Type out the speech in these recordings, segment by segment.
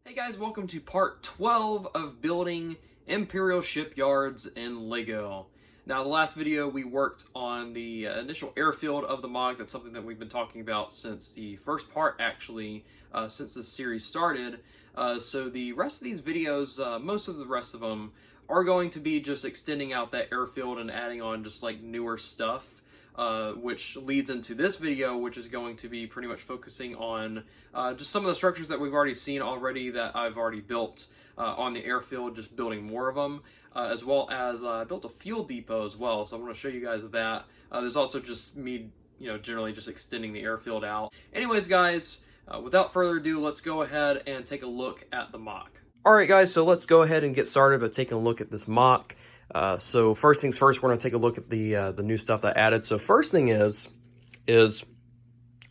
Hey guys, welcome to part 12 of Building Imperial Shipyards in LEGO. Now, the last video we worked on the initial airfield of the MOC. That's something that we've been talking about since the first part, actually, since this series started. So the rest of these videos, most of the rest of them, are going to be just extending out that airfield and adding on just like newer stuff. Which leads into this video, which is going to be pretty much focusing on just some of the structures that we've already seen already that I've already built on the airfield, just building more of them, as well as I built a fuel depot as well, so I want to show you guys that. There's also just me, generally just extending the airfield out. Anyways, guys, without further ado, let's go ahead and take a look at the MOC. Alright guys, so let's go ahead and get started by taking a look at this MOC. So first things first, we're going to take a look at the new stuff that I added. So first thing is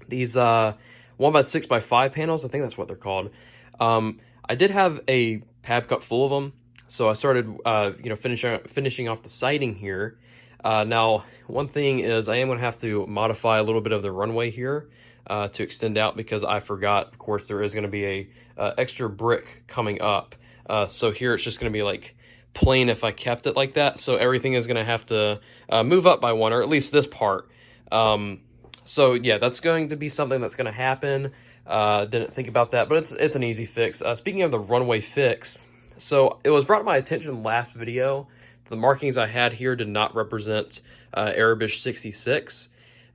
these 1x6x5 panels. I think that's what they're called. I did have a pad cup full of them, so I started finishing off the siding here. Now one thing is I am going to have to modify a little bit of the runway here to extend out, because I forgot, of course, there is going to be a extra brick coming up. So here it's just going to be like plain if I kept it like that, so everything is going to have to move up by one, or at least this part. So yeah, that's going to be something that's going to happen. Didn't think about that, but it's an easy fix. Speaking of the runway fix, so it was brought to my attention last video, the markings I had here did not represent Arabish 66.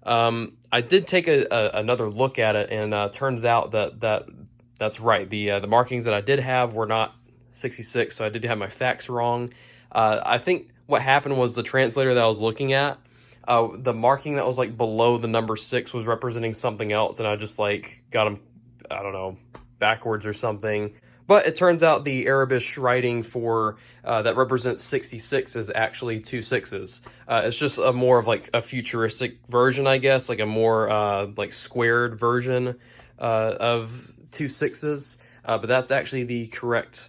I did take another look at it, and turns out that's right. The markings that I did have were not 66, so I did have my facts wrong. I think what happened was the translator that I was looking at, the marking that was like below the number 6 was representing something else, and I just like got them, I don't know, backwards or something. But it turns out the Arabish writing for that represents 66 is actually 2 6s. It's just a more of like a futuristic version, I guess, like a more like squared version of 2 6s. But that's actually the correct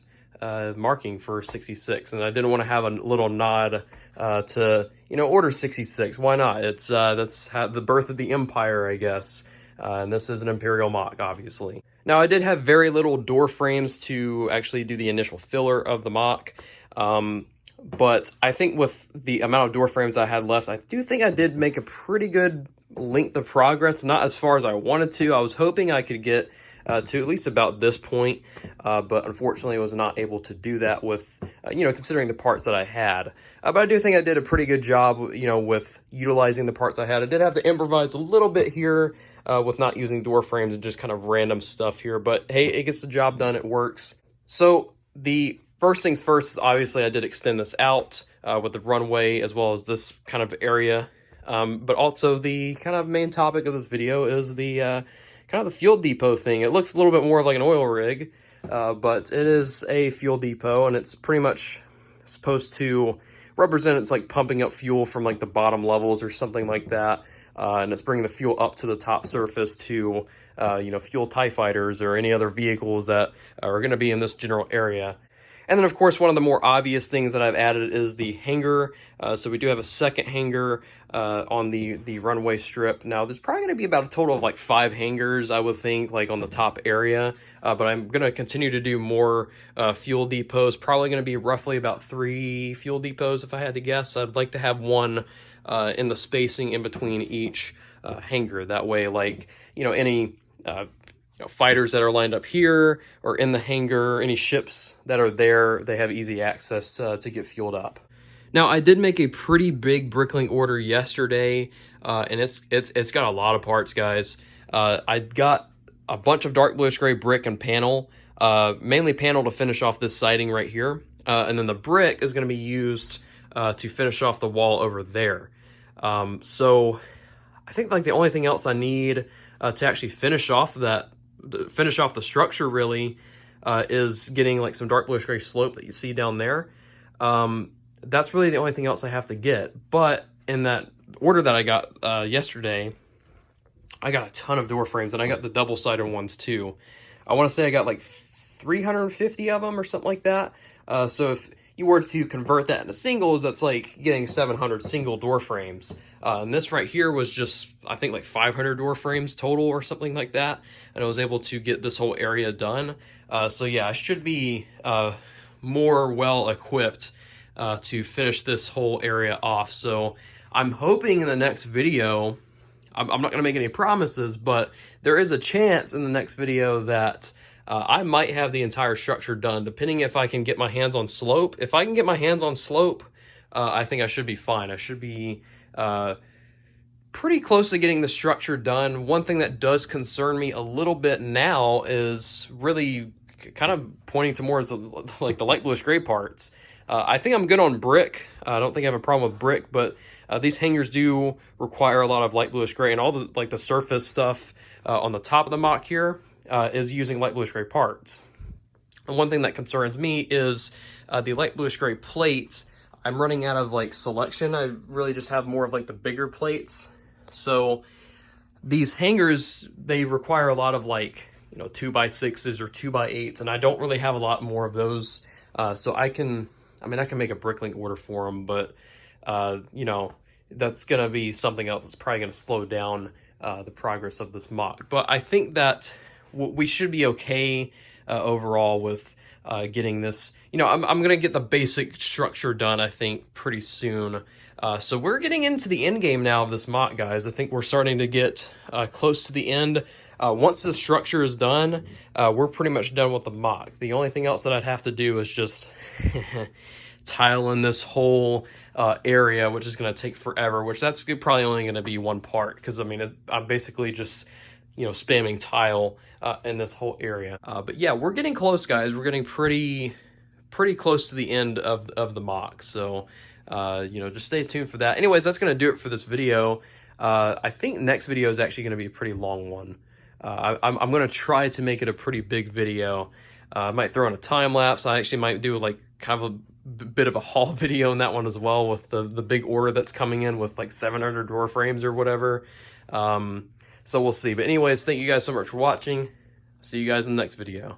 marking for 66, and I didn't want to have a little nod to order 66. Why not? It's that's the birth of the empire, I guess, and this is an Imperial MOC, obviously. Now, I did have very little door frames to actually do the initial filler of the MOC, but I think with the amount of door frames I had left, I do think I did make a pretty good length of progress. Not as far as I wanted to. I was hoping I could get to at least about this point, but unfortunately I was not able to do that with, considering the parts that I had. But I do think I did a pretty good job, with utilizing the parts I had. I did have to improvise a little bit here with not using door frames and just kind of random stuff here, but hey, it gets the job done, it works. So the first things first is obviously I did extend this out with the runway as well as this kind of area, but also the kind of main topic of this video is the kind of the fuel depot thing. It looks a little bit more like an oil rig, but it is a fuel depot, and it's pretty much supposed to represent it's like pumping up fuel from like the bottom levels or something like that, and it's bringing the fuel up to the top surface to fuel TIE fighters or any other vehicles that are going to be in this general area. And then, of course, one of the more obvious things that I've added is the hangar. So we do have a second hangar on the runway strip. Now, there's probably going to be about a total of like 5 hangars, I would think, like on the top area. But I'm going to continue to do more fuel depots. Probably going to be roughly about 3 fuel depots, if I had to guess. I'd like to have one in the spacing in between each hangar. That way, like, any fighters that are lined up here or in the hangar, any ships that are there, they have easy access to get fueled up. Now, I did make a pretty big brickling order yesterday, and it's got a lot of parts, guys. I got a bunch of dark bluish gray brick and panel, mainly panel to finish off this siding right here, and then the brick is going to be used to finish off the wall over there. So I think like the only thing else I need to actually finish off the structure really is getting like some dark bluish gray slope that you see down there. That's really the only thing else I have to get. But in that order that I got yesterday, I got a ton of door frames, and I got the double-sided ones too. I want to say I got like 350 of them or something like that. So you were to convert that into singles, that's like getting 700 single door frames. And this right here was just, I think, like 500 door frames total or something like that. And I was able to get this whole area done. So yeah, I should be more well equipped to finish this whole area off. So I'm hoping in the next video, I'm not going to make any promises, but there is a chance in the next video that I might have the entire structure done, depending if I can get my hands on slope. If I can get my hands on slope, I think I should be fine. I should be pretty close to getting the structure done. One thing that does concern me a little bit now is really kind of pointing to more as like the light bluish gray parts. I think I'm good on brick. I don't think I have a problem with brick, but these hangars do require a lot of light bluish gray, and all the like the surface stuff on the top of the mock here is using light bluish gray parts. And one thing that concerns me is the light bluish gray plates. I'm running out of like selection. I really just have more of like the bigger plates. So these hangars, they require a lot of like, 2x6s or 2x8s, and I don't really have a lot more of those. So I can make a bricklink order for them, but that's going to be something else that's probably going to slow down the progress of this mock. But I think that we should be okay overall with getting this. I'm going to get the basic structure done, I think, pretty soon. So we're getting into the end game now of this mock, guys. I think we're starting to get close to the end. Once the structure is done, we're pretty much done with the mock. The only thing else that I'd have to do is just tile in this whole area, which is going to take forever, which that's probably only going to be one part, because I'm basically just spamming tile in this whole area. But yeah, we're getting close, guys. We're getting pretty close to the end of the mock, so just stay tuned for that. Anyways, that's going to do it for this video. I think next video is actually going to be a pretty long one. I'm going to try to make it a pretty big video. I might throw in a time lapse. I actually might do like kind of a bit of a haul video in that one as well, with the big order that's coming in with like 700 door frames or whatever. So we'll see. But anyways, thank you guys so much for watching. See you guys in the next video.